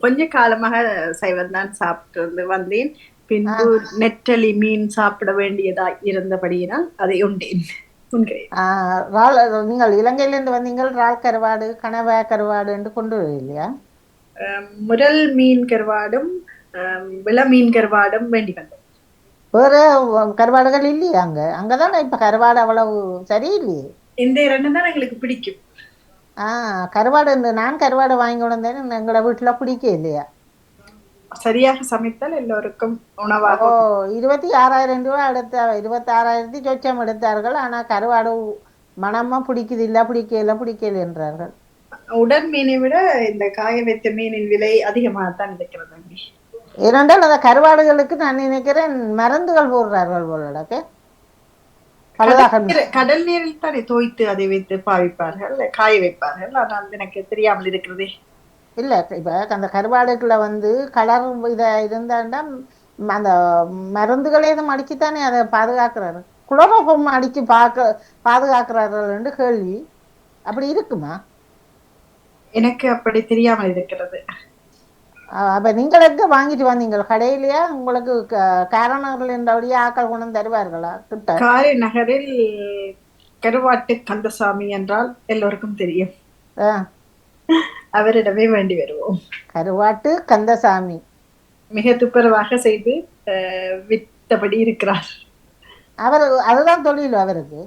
கொஞ்ச காலமாக சைவம் தான் சாப்பிட்டு வந்தேன். பின்பு நெற்றலி மீன் சாப்பிட வேண்டியதா இருந்தபடியினால் அதை உண்டேன். நீங்கள் இலங்கையிலிருந்து வந்தீங்கள். இறால் கருவாடு, கனவா கருவாடு என்று கொண்டு இல்லையா? முரல் மீன் கருவாடும் விள மீன் கருவாடும் வேண்டி வந்தோம். வேற கருவாடுகள் இல்லையா அங்க? அங்கதானே இப்ப கருவாடு அவ்வளவு சரியில்லையே. இந்த 2 தான் எங்களுக்கு பிடிக்கும். கருவாடு நான் கருவாடு வாங்கி கொண்டேன். எங்களோட வீட்டுல பிடிக்க இல்லையா? சரியாக சமைத்தால் எல்லோருக்கும் உணவாக 26,000 ரூபாய் எடுத்த 26,000 சொச்சம் எடுத்தார்கள். ஆனா கருவாடு மனமா பிடிக்கல என்றார்கள். உடன் மீனை விட இந்த காய வைத்த மீனின் விலை அதிகமாகத்தான் இருக்கிறது. ஏனென்றால் அந்த கருவாடுகளுக்கு நான் நினைக்கிறேன் மருந்துகள் போடுறார்கள் போலடக்கு. கடல் நீரில் தானே தோய்த்து அதை வைத்து பாவிப்பார்கள், காய வைப்பார்கள். ஆனால் எனக்கு தெரியாமல் இருக்கிறதே. இல்ல இப்ப அந்த கருவாடுக்குள்ள கலர் இத இருந்தாண்டா அந்த மருந்துகளே அடிச்சுத்தானே அதை பாதுகாக்கிறாரு. குளோரோஃபார்ம் அடிச்சு பாதுகாக்கிறார்கள் என்று கேள்வி. அப்படி இருக்குமா? எனக்கு அப்படி தெரியாமல் இருக்கிறது. அப்ப நீங்கள் எங்க வாங்கிட்டு வந்தீங்க? கடையிலயா? உங்களுக்கு காரநகரில் என்றபடியே ஆக்கள் கொண்டு தருவார்களா? கிட்ட காரைநகரில் கருவாட்டு கந்தசாமி என்றால் எல்லோருக்கும் தெரியும். அவரிடமே வேண்டி வருவோம். கருவாட்டு கந்தசாமி மிக துப்புரவாக செய்து வித்தபடி இருக்கிறார். அதுதான் தொழில் அவருக்கு.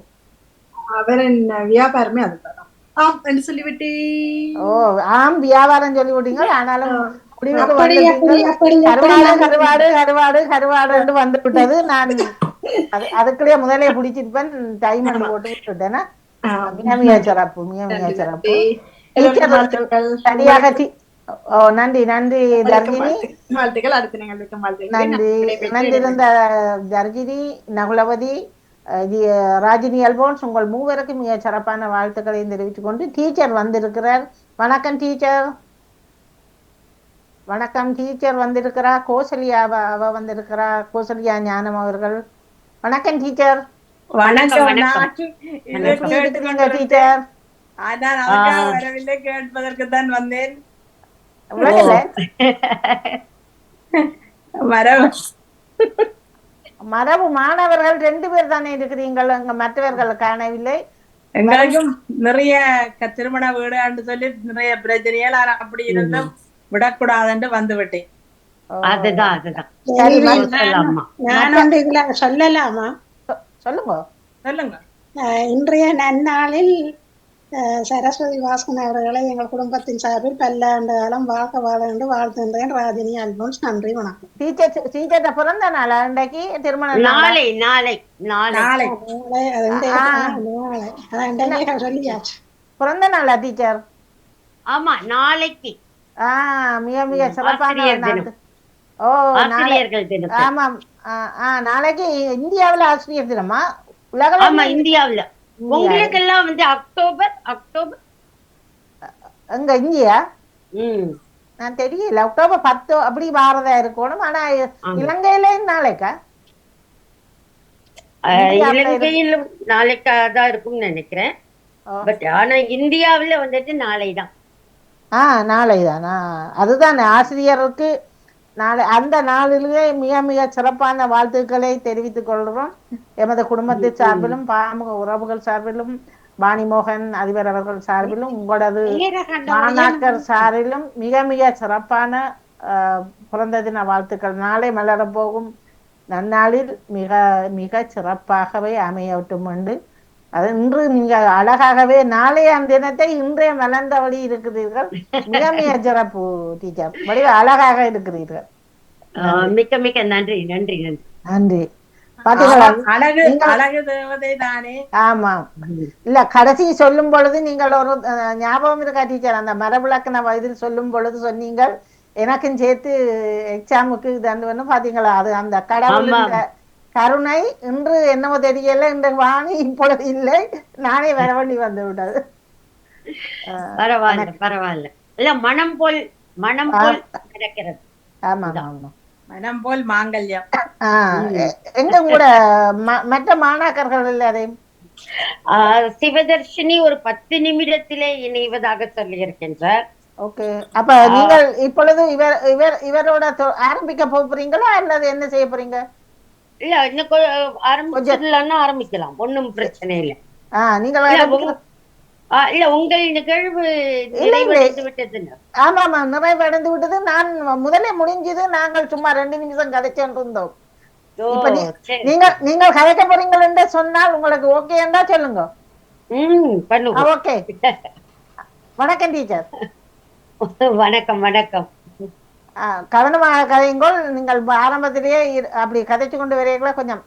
அவரின் வியாபாரமே அதுதான். ஆம் என்று சொல்லிவிட்டே. ஆம் வியாபாரம் சொல்லிவிட்டீங்க. ஆனாலும் கருவாடு வந்து விட்டது. நான் அதுக்குள்ளே முதலே பிடிச்சிருப்பேன். டைம் போட்டு விட்டுட்டேன்னா மிக சிறப்பு, மிக சிறப்பு. சரியாக நன்றி நன்றி தர்ஜினி. நன்றி இணைந்திருந்த தர்ஜினி, நகுலவதி, ராஜினி அல்போன்ஸ், உங்கள் மூவருக்கும் மிக சிறப்பான வாழ்த்துக்களை தெரிவித்துக் கொண்டு டீச்சர் வந்திருக்கிறார். வணக்கம் டீச்சர். வணக்கம் டீச்சர் வந்திருக்கிறா. கோசலியா அவ வந்திருக்கிறா. கோசலியா ஞானம் அவர்கள். வணக்கம் டீச்சர். டீச்சர் வரவில்லை, கேட்பதற்கு தான் வந்தேன். மரபு மாணவர்கள் 2 பேர் தானே இருக்கிறீங்கள். மற்றவர்கள் காணவில்லை. எங்களுக்கும் நிறைய திருமண வீடு சொல்லி நிறைய பிரச்சனைகள். அப்படி இருந்தும் விடக்கூடாதுன்னு வந்து விட்டேன். சொல்லலாமா? சொல்லுங்க சொல்லுங்க. இன்றைய நன்னாளில் சரஸ்வதி வாசன் அவர்களை எங்கள் குடும்பத்தின் சார்பில் பல்லாண்டு காலம் வாழ்க வாழ என்று வாழ்த்துகின்றேன். ராஜினி அல்போன்ஸ். நன்றி, வணக்கம். டீச்சர் பிறந்த நாளா இன்றைக்கு? திருமணம் சொல்லியாச்சு. பிறந்த நாளா டீச்சர்? ஆமா, நாளைக்கு. மிக மிக சிறப்பான. ஆமாம், நாளைக்கு இந்தியாவில் ஆசிரியர் தினமா? ஆமா, இந்தியாவில். உங்களுக்கு எல்லாம் அக்டோபர் எங்க இந்தியா? நான் தெரியல. அக்டோபர் 10 அப்படி வாரதா இருக்கணும். ஆனா இலங்கையில நாளைக்கா? இலங்கையிலும் நாளைக்காதான் இருக்கும்னு நினைக்கிறேன். பட் ஆனா இந்தியாவில நாளைதான். நாளைதான். அதுதான் ஆசிரியருக்கு நாளை. அந்த நாளிலே மிக மிக சிறப்பான வாழ்த்துக்களை தெரிவித்துக் கொள்கிறோம். எமது குடும்பத்தின் சார்பிலும், பாமுக உறவுகள் சார்பிலும், வாணிமோகன் அதிபர் அவர்கள் சார்பிலும், உங்களது மாணாக்கர் சார்பிலும் மிக மிக சிறப்பான பிறந்த தின வாழ்த்துக்கள். நாளை மலர போகும் நன்னாளில் மிக மிக சிறப்பாகவே அமையட்டும் என்று. அது இன்று நீங்க அழகாகவே நாளைய தினத்தை இன்றைய மலர்ந்தபடி இருக்கிறீர்கள். மிக மிக சிறப்பு டீச்சர். வடிவ அழகாக இருக்கிறீர்கள். மிக்க மிக்க நன்றி நன்றி நன்றி நன்றி. ஆமா, இல்ல கடைசி சொல்லும் பொழுது நீங்கள் ஒரு ஞாபகம் இருக்கா டீச்சர்? அந்த மரவிளக்கண வயதில் சொல்லும் பொழுது சொன்னீங்கள் எனக்கும் சேர்த்து எக்ஸாமுக்கு இது பாத்தீங்களா? அது அந்த கடவுள் கருணை. இன்று என்னவோ தெரியல, இன்று வாணி இப்பொழுது இல்லை. நானே வரவழி வந்து விட்டது. பரவாயில்ல பரவாயில்ல. இல்ல மனம் போல் நடக்கிறது. ஆமா ஆமா, மனம் போல் மாங்கல்யம். எங்க கூட மற்ற மாணாக்கர்கள் எல்லாரையும் சிவதர்ஷினி ஒரு 10 நிமிடத்திலே இணைவதாக சொல்லியிருக்கின்றார். ஓகே, அப்ப நீங்கள் இப்பொழுது இவரோட ஆரம்பிக்க போறீங்களா அல்லது என்ன செய்ய போறீங்க? இல்ல இன்னும் ஆரம்பிச்சிடலாம்னா ஆரம்பிக்கலாம், ஒன்னும் பிரச்சனை இல்லை. நீங்க இல்ல உங்கள் நிகழ்வு நிறைவடைந்து விட்டது. ஆமா ஆமா, நிறைவடைந்து விட்டது. நான் முதலே முடிஞ்சது. நாங்கள் சும்மா 2 நிமிஷம் கதைச்சுட்டு இருந்தோம். நீங்கள் கதைக்க போறீங்கள் என்று சொன்னால் உங்களுக்கு ஓகே என்றா சொல்லுங்க. ஓகே, வணக்கம் டீச்சர். வணக்கம் வணக்கம். கவனமாக கதையுங்கள். நீங்கள் ஆரம்பத்திலேயே அப்படி கதைச்சு கொண்டு வரீங்களா? கொஞ்சம்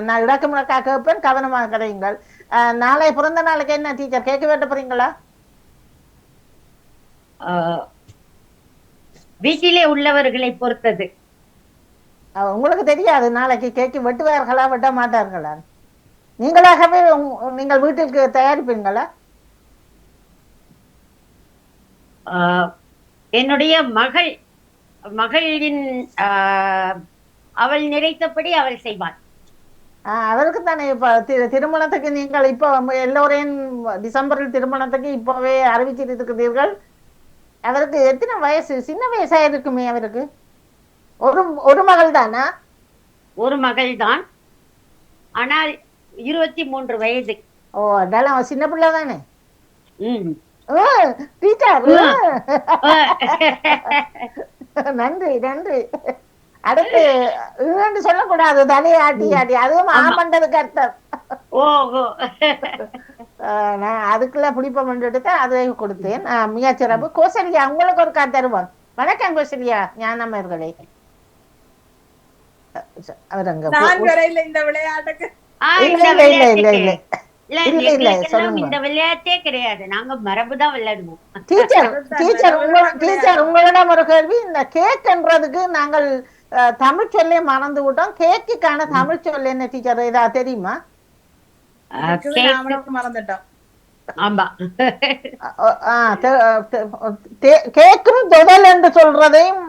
நான் இடக்கு முழக்கா கேட்பேன், கவனமாக கதையுங்கள். நாளை பிறந்த நாளுக்கு என்ன டீச்சர் கேட்க வெட்ட போறீங்களா? வீட்டிலே உள்ளவர்களை பொறுத்தது. உங்களுக்கு தெரியாது நாளைக்கு கேக்கு வெட்டுவார்களா வெட்ட மாட்டார்களா? நீங்களாகவே நீங்கள் வீட்டிற்கு தயாரிப்பீங்களா? என்னுடைய மகளின் அவள் நினைத்தபடி அவள் செய்வாள். அவருக்கு தானே இப்ப திருமணத்துக்கு நீங்கள் இப்ப எல்லோரையும் டிசம்பரில் திருமணத்துக்கு இப்பவே அறிவிச்சிட்டு இருக்கிறீர்கள். அவருக்கு எத்தனை வயசு? சின்ன வயசா இருக்குமே அவருக்கு. ஒரு மகள் தானா? ஒரு மகள் தான், ஆனால் 23 வயது. ஓ, அதெல்லாம் சின்ன பிள்ளை தானே. டீச்சர் நன்றி நன்றி. அடுத்து சொல்லக்கூடாது, தலையை ஆட்டி ஆட்டி, அதுவும் ஆமண்டதுக்கு அர்த்தம். நான் அதுக்குள்ள பிடிப்பம் எடுத்து அதை கொடுத்தேன். மிகச்சிறப்பு. கோசலியா, உங்களுக்கு ஒரு கார் தருவோம். வணக்கம் கோசலியா ஞானமர்களே. இந்த விளையாட்டே கிடையாது, நாங்க மரபுதான் விளையாடுவோம். டீச்சர் உங்களிடம் ஒரு கேள்வி. இந்த கேக்ன்றதுக்கு நாங்கள் தமிழ் சொல்லே மறந்து விட்டோம். கேக்குக்கான தமிழ் சொல் என்ன டீச்சர், இதா தெரியுமா? மறந்துட்டோம். ஆமா, கேக்கும் தொடல் என்று சொல்றதையும்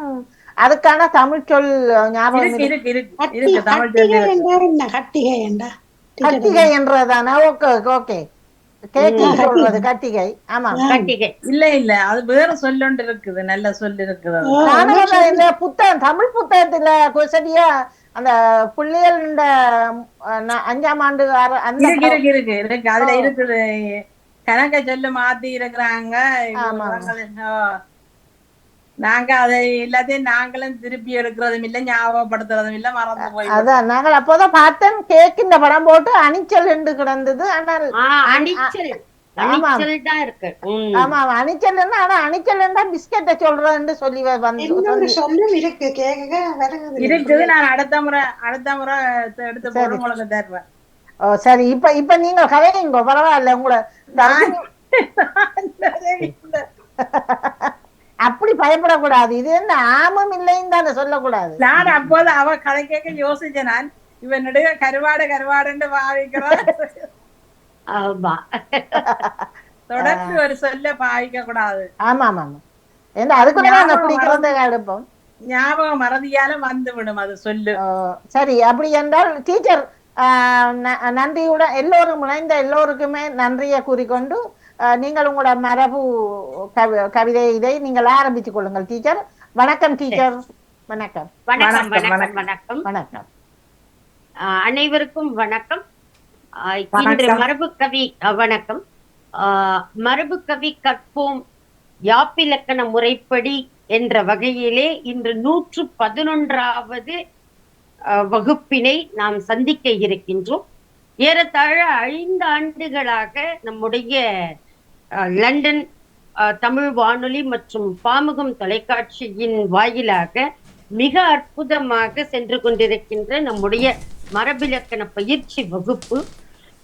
அதுக்கான தமிழ் சொல் ஞாபகம் கட்டிகை என்றதானா? ஓகே ஓகே, கேக்கு சொல்றது கட்டிகை. ஆமா, கட்டிகை. இல்ல அது வேற சொல்லொண்டு இருக்குது, நல்ல சொல்லு இருக்குது. இந்த புத்தகம், தமிழ் புத்தகத்துல சரியா அந்த பிள்ளைகள் 5ஆம் ஆண்டு இருக்கு அதுல இருக்குது. கணக்க சொல்லு மாத்தி இருக்கிறாங்க. நாங்க அதை எல்லாத்தையும் நாங்களும் திருப்பி எடுக்கிறதும் இல்ல, ஞாபகப்படுத்துறதும் இல்ல, மறந்து போய். அதான் நாங்கள் அப்போதான் பார்த்தேன், கேக் இந்த படம் போட்டு அணிச்சல் என்று கிடந்தது. ஆனால் அணிச்சல் ஆமா அணிச்சல், ஆனா அணிச்சல் பிஸ்கெட்டை சொல்றதுன்னு சொல்லி சொல்லும் இருக்கு. இருக்குது. நான் அடுத்த முறை எடுத்து போட உங்களுக்கு தருவேன். ஓ சரி, இப்ப நீங்க கதைங்க, பரவாயில்ல. உங்களை அப்படி பயப்படக்கூடாது. இது என்ன ஆமம் இல்லைன்னு தானே சொல்லக்கூடாது. நான் அப்போது அவ கதை கேட்க யோசிச்சேன். நான் இவனுடைய கருவாடுன்னு பாவிக்கிறான். தொடர்ந்து ஒரு சொல்ல பாவிக்க கூடாது. ஆமா ஆமா ஆமா, ஏன்னா அதுக்குள்ள எடுப்போம். ஞாபகம் மறதியால வந்து விடும் அது சொல்லு. சரி, அப்படி என்றால் டீச்சர் நன்றியுடன் எல்லோரும் இணைந்த எல்லோருக்குமே நன்றியை கூறிக்கொண்டு நீங்கள் உங்களோட மரபு கவிதை இதை நீங்கள் ஆரம்பித்துக் கொள்ளுங்கள் டீச்சர். வணக்கம் டீச்சர். வணக்கம் வணக்கம் வணக்கம் அனைவருக்கும் வணக்கம். இன்று மரபு கவி வணக்கம். மரபு கவி கற்போம் யாப்பிலக்கண முறைப்படி என்ற வகையிலே இன்று 111வது வகுப்பினை நாம் சந்திக்க இருக்கின்றோம். ஏறத்தாழ 5 ஆண்டுகளாக நம்முடைய லண்டன் தமிழ் வானொலி மற்றும் பாமுகம் தொலைக்காட்சியின் வாயிலாக மிக அற்புதமாக சென்று கொண்டிருக்கின்ற நம்முடைய மரபிலக்கண பயிற்சி வகுப்பு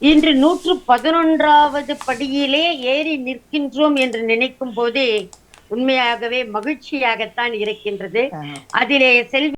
இன்று 111வது படியிலே ஏறி நிற்கின்றோம் என்று நினைக்கும் போதே உண்மையாகவே மகிழ்ச்சியாகத்தான் இருக்கின்றது. அதிலே செல்வி